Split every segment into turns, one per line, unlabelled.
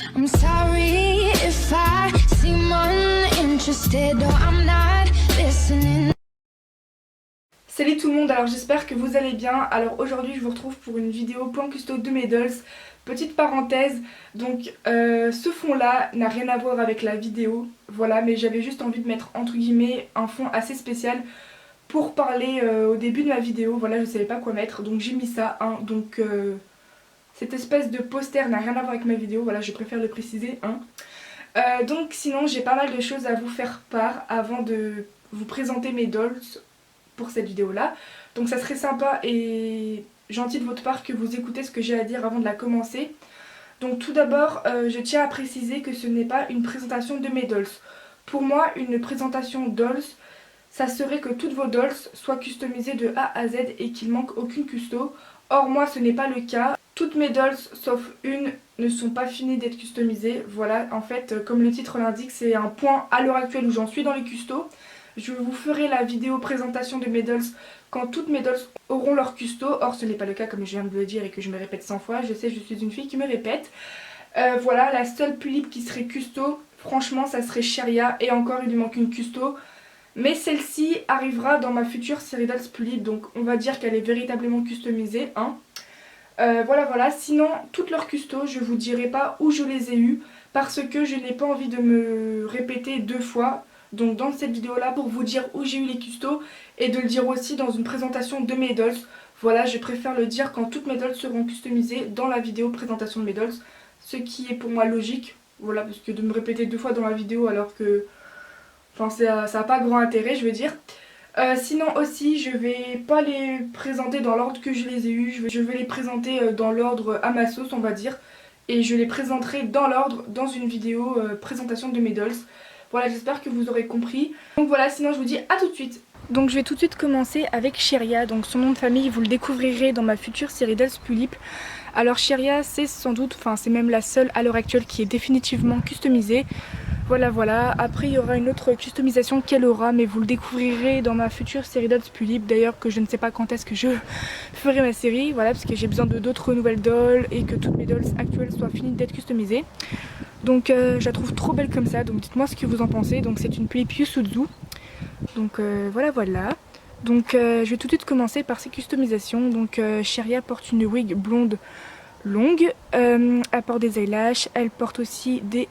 I'm sorry if I seem uninterested or I'm not listening.
Salut tout le monde, alors j'espère que vous allez bien. Alors aujourd'hui je vous retrouve pour une vidéo point custo de mes dolls. Petite parenthèse, donc ce fond là n'a rien à voir avec la vidéo, voilà, mais j'avais juste envie de mettre entre guillemets un fond assez spécial pour parler au début de ma vidéo. Voilà, je savais pas quoi mettre, donc j'ai mis ça, hein. Donc cette espèce de poster n'a rien à voir avec ma vidéo, voilà, je préfère le préciser, hein. Donc sinon j'ai pas mal de choses à vous faire part avant de vous présenter mes dolls pour cette vidéo là. Donc ça serait sympa et gentil de votre part que vous écoutez ce que j'ai à dire avant de la commencer. Donc tout d'abord je tiens à préciser que ce n'est pas une présentation de mes dolls. Pour moi une présentation dolls ça serait que toutes vos dolls soient customisées de A à Z et qu'il manque aucune custo. Or moi ce n'est pas le cas. Toutes mes dolls sauf une ne sont pas finies d'être customisées. Voilà, en fait comme le titre l'indique, c'est un point à l'heure actuelle où j'en suis dans les custos. Je vous ferai la vidéo présentation de mes dolls quand toutes mes dolls auront leur custo. Or ce n'est pas le cas comme je viens de le dire et que je me répète 100 fois. Je sais, je suis une fille qui me répète. Voilà, la seule Pulip qui serait custo, franchement ça serait Cheria. Et encore il lui manque une custo. Mais celle-ci arrivera dans ma future série dolls Pulip. Donc on va dire qu'elle est véritablement customisée, hein. Voilà, sinon toutes leurs custos je vous dirai pas où je les ai eues parce que je n'ai pas envie de me répéter deux fois. Donc dans cette vidéo là pour vous dire où j'ai eu les custos et de le dire aussi dans une présentation de mes dolls. Voilà, je préfère le dire quand toutes mes dolls seront customisées dans la vidéo présentation de mes dolls. Ce qui est pour moi logique, voilà, parce que de me répéter deux fois dans la vidéo alors que... Enfin ça n'a pas grand intérêt je veux dire. Sinon aussi je vais pas les présenter dans l'ordre que je les ai eus, je vais les présenter dans l'ordre à ma sauce on va dire. Et je les présenterai dans l'ordre dans une vidéo présentation de mes dolls. Voilà, j'espère que vous aurez compris. Donc voilà, sinon je vous dis à tout de suite. Donc je vais tout de suite commencer avec Cheria. Donc son nom de famille vous le découvrirez dans ma future série dolls Pulip. Alors Cheria c'est sans doute, enfin c'est même la seule à l'heure actuelle qui est définitivement customisée. Voilà, après il y aura une autre customisation qu'elle aura, mais vous le découvrirez dans ma future série dolls Pulip. D'ailleurs que je ne sais pas quand est-ce que je ferai ma série, voilà, parce que j'ai besoin de d'autres nouvelles dolls et que toutes mes dolls actuelles soient finies d'être customisées. Donc je la trouve trop belle comme ça, donc dites-moi ce que vous en pensez. Donc c'est une Pulip Yusuzu. Donc voilà. Donc je vais tout de suite commencer par ses customisations. Donc Cheria porte une wig blonde longue, elle porte des eyelashes, elle porte aussi des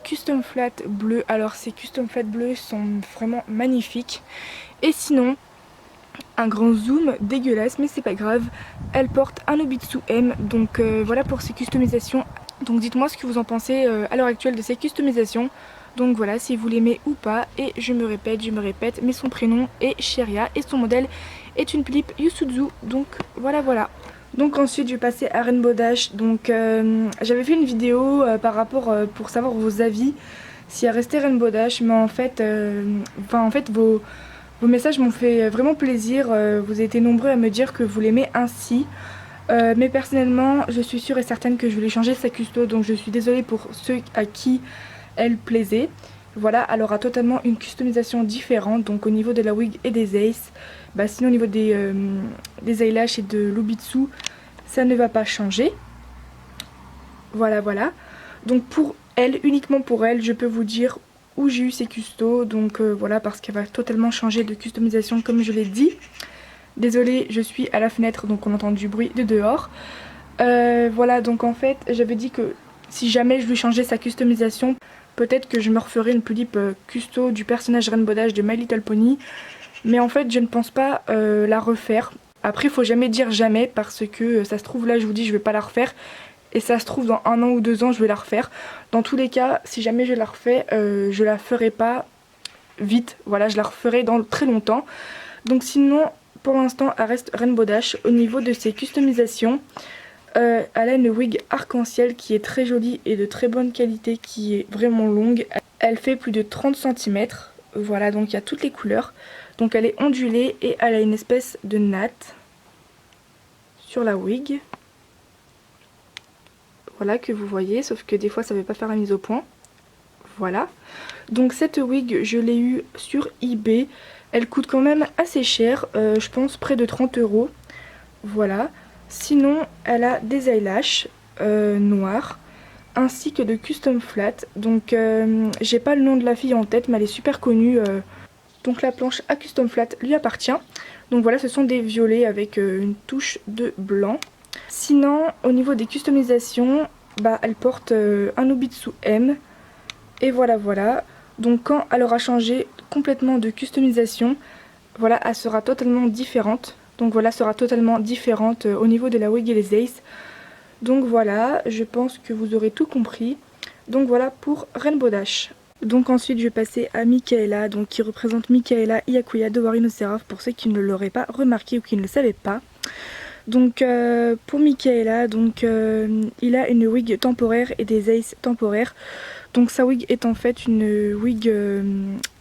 custom flat bleus. Alors ces custom flat bleus sont vraiment magnifiques. Et sinon, un grand zoom dégueulasse, mais c'est pas grave, elle porte un Obitsu M. Donc voilà pour ses customisations. Donc dites-moi ce que vous en pensez à l'heure actuelle de ces customisations. Donc voilà, si vous l'aimez ou pas. Et je me répète, mais son prénom est Cheria et son modèle est une Pulip Yusuzu. Donc voilà. Donc ensuite je vais passer à Rainbow Dash. Donc j'avais fait une vidéo par rapport pour savoir vos avis si à rester Rainbow Dash. Mais en fait, vos messages m'ont fait vraiment plaisir. Vous avez été nombreux à me dire que vous l'aimez ainsi. Mais personnellement je suis sûre et certaine que je voulais changer sa custo, donc je suis désolée pour ceux à qui elle plaisait. Voilà, elle aura totalement une customisation différente, donc au niveau de la wig et des aces. Sinon au niveau des eyelashes et de l'Obitsu ça ne va pas changer. Voilà. Donc pour elle, uniquement pour elle, je peux vous dire où j'ai eu ces custos. Donc voilà, parce qu'elle va totalement changer de customisation comme je l'ai dit. Désolée, je suis à la fenêtre donc on entend du bruit de dehors. Voilà, donc en fait j'avais dit que si jamais je lui changeais sa customisation, peut-être que je me referais une Pulip custo du personnage Rainbow Dash de My Little Pony. Mais en fait je ne pense pas la refaire. Après il faut jamais dire jamais parce que ça se trouve là je vous dis je vais pas la refaire. Et ça se trouve dans 1 an ou 2 ans je vais la refaire. Dans tous les cas si jamais je la refais je la ferai pas vite. Voilà, je la referai dans très longtemps. Donc sinon pour l'instant elle reste Rainbow Dash. Au niveau de ses customisations, elle a une wig arc-en-ciel qui est très jolie et de très bonne qualité, qui est vraiment longue. Elle fait plus de 30 cm. Voilà, donc il y a toutes les couleurs. Donc elle est ondulée et elle a une espèce de natte sur la wig. Voilà que vous voyez, sauf que des fois ça ne veut pas faire la mise au point. Voilà. Donc cette wig je l'ai eue sur eBay. Elle coûte quand même assez cher, je pense près de 30 €. Voilà. Sinon elle a des eyelashes noirs. ainsi que de Custom Flat. Donc j'ai pas le nom de la fille en tête mais elle est super connue. Donc la planche à Custom Flat lui appartient. Donc voilà, ce sont des violets avec une touche de blanc. Sinon au niveau des customisations, bah elle porte un Nubitsu M. Et voilà voilà. Donc quand elle aura changé complètement de customisation, voilà, elle sera totalement différente. Donc voilà, sera totalement différente au niveau de la wig et les aces. Donc voilà, je pense que vous aurez tout compris. Donc voilà pour Rainbow Dash. Donc ensuite je vais passer à Michaela, donc qui représente Michaela Hyakuya de War Seraph pour ceux qui ne l'auraient pas remarqué ou qui ne le savaient pas. Donc pour Michaela, donc il a une wig temporaire et des aces temporaires. Donc sa wig est en fait une wig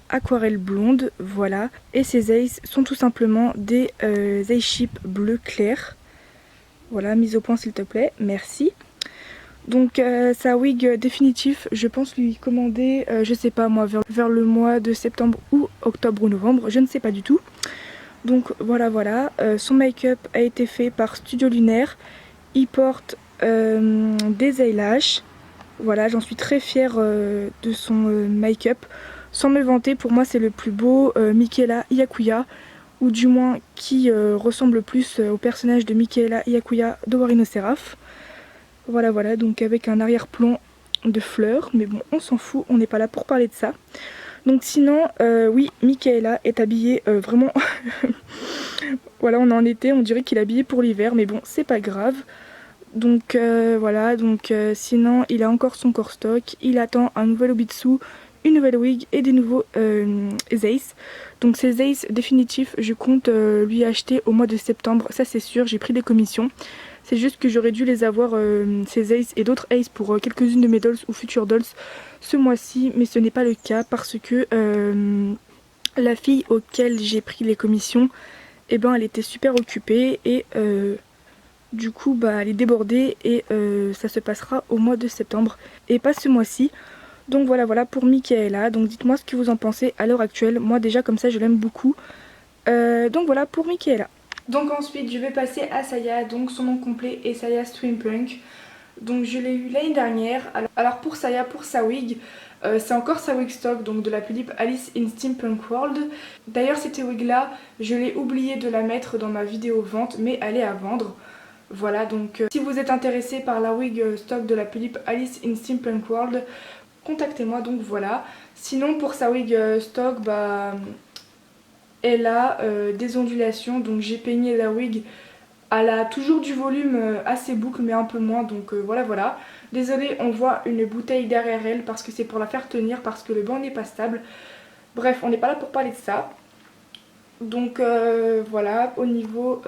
aquarelle blonde, voilà. Et ses aces sont tout simplement des ace chip bleu clair. Voilà, mise au point s'il te plaît, merci. Donc sa wig définitive, je pense lui commander, je sais pas moi, vers le mois de septembre ou octobre ou novembre, je ne sais pas du tout. Donc voilà voilà, son make-up a été fait par Studio Lunaire. Il porte des eyelashes. Voilà, j'en suis très fière de son make-up. Sans me vanter, pour moi c'est le plus beau Michaela Hyakuya, ou du moins qui ressemble le plus au personnage de Michaela Hyakuya de War Seraph. Voilà voilà, donc avec un arrière-plan de fleurs, mais bon on s'en fout, on n'est pas là pour parler de ça. Donc sinon, oui, Michaela est habillée vraiment... voilà, on est en été, on dirait qu'il est habillé pour l'hiver, mais bon, c'est pas grave. Donc voilà, donc sinon, il a encore son corps stock, il attend un nouvel Obitsu, une nouvelle wig et des nouveaux aces. Donc ces aces définitifs, je compte lui acheter au mois de septembre, ça c'est sûr, j'ai pris des commissions. C'est juste que j'aurais dû les avoir, ces aces et d'autres aces pour quelques-unes de mes dolls ou futures dolls ce mois-ci, mais ce n'est pas le cas parce que la fille auquel j'ai pris les commissions, eh ben, elle était super occupée et du coup bah, elle est débordée et ça se passera au mois de septembre et pas ce mois-ci. Donc voilà voilà pour Michaela, donc dites-moi ce que vous en pensez à l'heure actuelle, moi déjà comme ça je l'aime beaucoup. Donc voilà pour Michaela. Donc ensuite je vais passer à Saya, donc son nom complet est Saya Steampunk. Donc je l'ai eu l'année dernière. Alors pour Saya, pour sa wig, c'est encore sa wig stock, donc de la Pulip Alice in Steampunk World. D'ailleurs cette wig là, je l'ai oublié de la mettre dans ma vidéo vente, mais elle est à vendre. Voilà, donc si vous êtes intéressé par la wig stock de la Pulip Alice in Steampunk World, contactez-moi, donc voilà. Sinon pour sa wig stock, bah... elle a des ondulations, donc j'ai peigné la wig. Elle a toujours du volume à ses boucles mais un peu moins, donc voilà voilà. Désolée, on voit une bouteille derrière elle parce que c'est pour la faire tenir, parce que le banc n'est pas stable. Bref, on n'est pas là pour parler de ça. Donc voilà, au niveau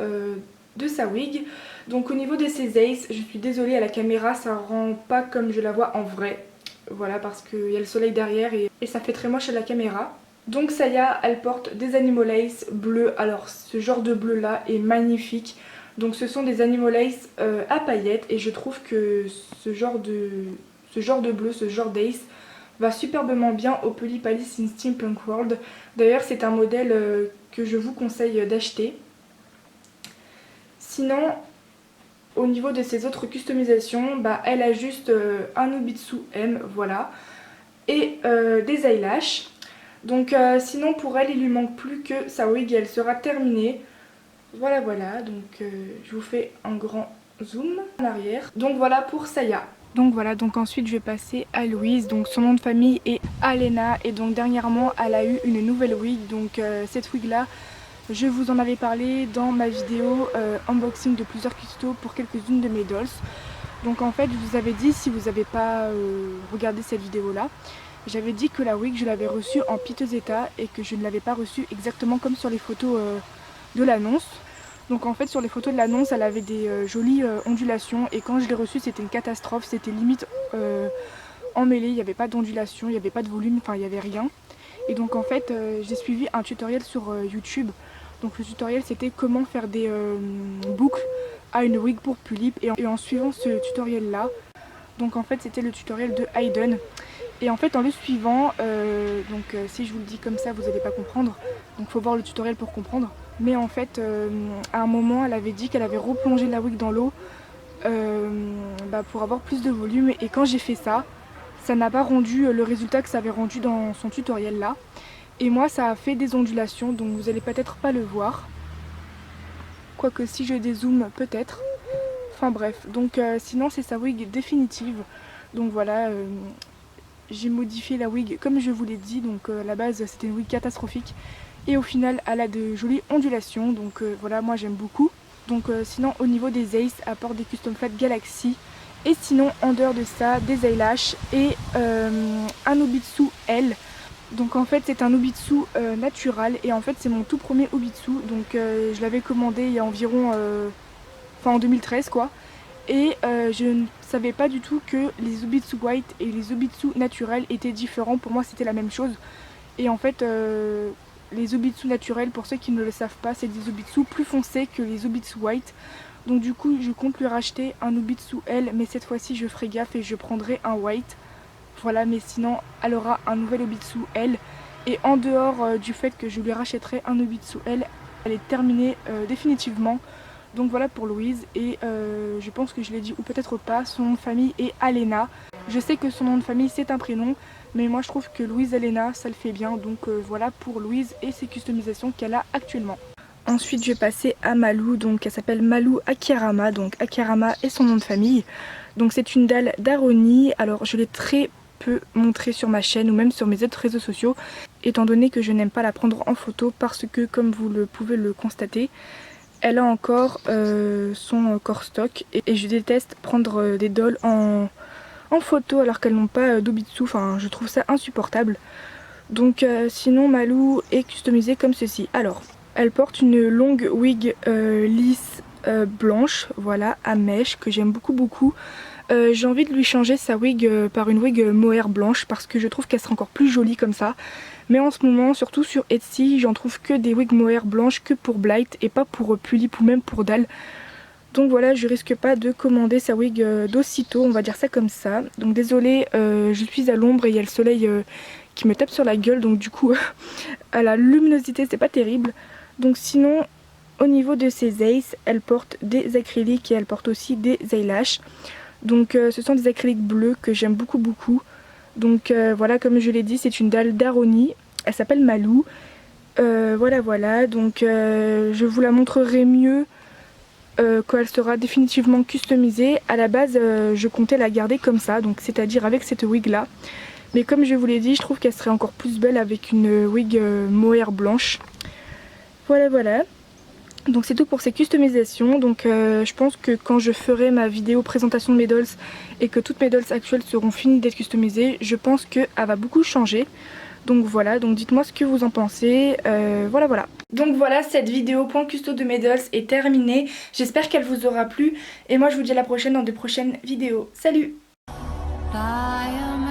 de sa wig. Donc au niveau de ses aces, je suis désolée, à la caméra ça rend pas comme je la vois en vrai. Voilà, parce qu'il y a le soleil derrière et ça fait très moche à la caméra. Donc Saya, elle porte des Animal Lace bleus. Alors ce genre de bleu là est magnifique. Donc ce sont des Animal Lace à paillettes et je trouve que ce genre de bleu, ce genre d'ace va superbement bien au Pulip Alice in Steampunk World. D'ailleurs c'est un modèle que je vous conseille d'acheter. Sinon au niveau de ses autres customisations, bah, elle a juste un Nubitsu M, voilà, et des eyelashes. Donc sinon pour elle il lui manque plus que sa wig et elle sera terminée. Voilà voilà, donc je vous fais un grand zoom en arrière. Donc voilà pour Saya. Donc voilà, donc ensuite je vais passer à Louise, donc son nom de famille est Alena et donc dernièrement elle a eu une nouvelle wig. Donc cette wig là, je vous en avais parlé dans ma vidéo unboxing de plusieurs custos pour quelques-unes de mes dolls. Donc en fait je vous avais dit, si vous n'avez pas regardé cette vidéo là, j'avais dit que la wig je l'avais reçue en piteux état et que je ne l'avais pas reçue exactement comme sur les photos de l'annonce. Donc en fait sur les photos de l'annonce elle avait des jolies ondulations et quand je l'ai reçue c'était une catastrophe, c'était limite emmêlé, il n'y avait pas d'ondulation, il n'y avait pas de volume, enfin il n'y avait rien. Et donc en fait j'ai suivi un tutoriel sur YouTube. Donc le tutoriel c'était comment faire des boucles à une wig pour Pulip et en suivant ce tutoriel là, donc en fait c'était le tutoriel de Hayden. Et en fait en le suivant, si je vous le dis comme ça vous n'allez pas comprendre, donc faut voir le tutoriel pour comprendre. Mais en fait à un moment elle avait dit qu'elle avait replongé la wig dans l'eau pour avoir plus de volume. Et quand j'ai fait ça, ça n'a pas rendu le résultat que ça avait rendu dans son tutoriel là. Et moi ça a fait des ondulations, donc vous allez peut-être pas le voir. Quoique si je dézoome peut-être. Enfin bref, donc sinon c'est sa wig définitive. Donc voilà, j'ai modifié la wig comme je vous l'ai dit. Donc à la base c'était une wig catastrophique. Et au final elle a de jolies ondulations. Donc voilà, moi j'aime beaucoup. Donc sinon au niveau des Ace, apporte des Custom Flat Galaxy. Et sinon en dehors de ça, des eyelashes et un Nobitsu L. Donc en fait c'est un Nobitsu natural. Et en fait c'est mon tout premier Nobitsu. Donc je l'avais commandé il y a environ... en 2013 quoi. Et je ne savais pas du tout que les Nobitsu White et les Nobitsu naturels étaient différents. Pour moi c'était la même chose. Et en fait les Nobitsu naturels, pour ceux qui ne le savent pas, c'est des Nobitsu plus foncés que les Nobitsu White. Donc du coup je compte lui racheter un Nobitsu L, mais cette fois-ci je ferai gaffe et je prendrai un white. Voilà, mais sinon elle aura un nouvel Nobitsu L. Et en dehors du fait que je lui rachèterai un Nobitsu L, elle est terminée définitivement. Donc voilà pour Louise. Et je pense que je l'ai dit ou peut-être pas, son nom de famille est Alena. Je sais que son nom de famille c'est un prénom, mais moi je trouve que Louise Alena ça le fait bien. Donc voilà pour Louise et ses customisations qu'elle a actuellement. Ensuite je vais passer à Malou, donc elle s'appelle Malou Akirama, donc Akirama est son nom de famille. Donc c'est une dalle d'Aroni. Alors je l'ai très peu montrée sur ma chaîne ou même sur mes autres réseaux sociaux, étant donné que je n'aime pas la prendre en photo parce que comme vous le pouvez le constater, elle a encore son corps stock et je déteste prendre des dolls en photo alors qu'elles n'ont pas d'Nobitsu, enfin je trouve ça insupportable. Donc sinon Malou est customisée comme ceci. Alors elle porte une longue wig lisse blanche, voilà, à mèche, que j'aime beaucoup. J'ai envie de lui changer sa wig par une wig mohair blanche parce que je trouve qu'elle sera encore plus jolie comme ça. Mais en ce moment, surtout sur Etsy, j'en trouve que des wigs mohair blanches que pour Blight et pas pour Pulip ou même pour Dal. Donc voilà, je risque pas de commander sa wig d'aussitôt, on va dire ça comme ça. Donc désolée, je suis à l'ombre et il y a le soleil qui me tape sur la gueule, donc du coup à la luminosité c'est pas terrible. Donc sinon au niveau de ses Ace, elle porte des acryliques et elle porte aussi des eyelashes. Donc ce sont des acryliques bleus que j'aime beaucoup. Donc voilà, comme je l'ai dit, c'est une dalle d'Aroni, elle s'appelle Malou. Voilà, donc je vous la montrerai mieux quand elle sera définitivement customisée. À la base je comptais la garder comme ça, donc c'est-à-dire avec cette wig là. Mais comme je vous l'ai dit, je trouve qu'elle serait encore plus belle avec une wig mohair blanche. Voilà. Donc c'est tout pour ces customisations. Donc je pense que quand je ferai ma vidéo présentation de mes dolls et que toutes mes dolls actuelles seront finies d'être customisées, je pense qu'elle va beaucoup changer. Donc voilà, donc dites-moi ce que vous en pensez. Voilà. Donc voilà, cette vidéo point custo de mes dolls est terminée. J'espère qu'elle vous aura plu. Et moi je vous dis à la prochaine dans de prochaines vidéos. Salut!
Diamonds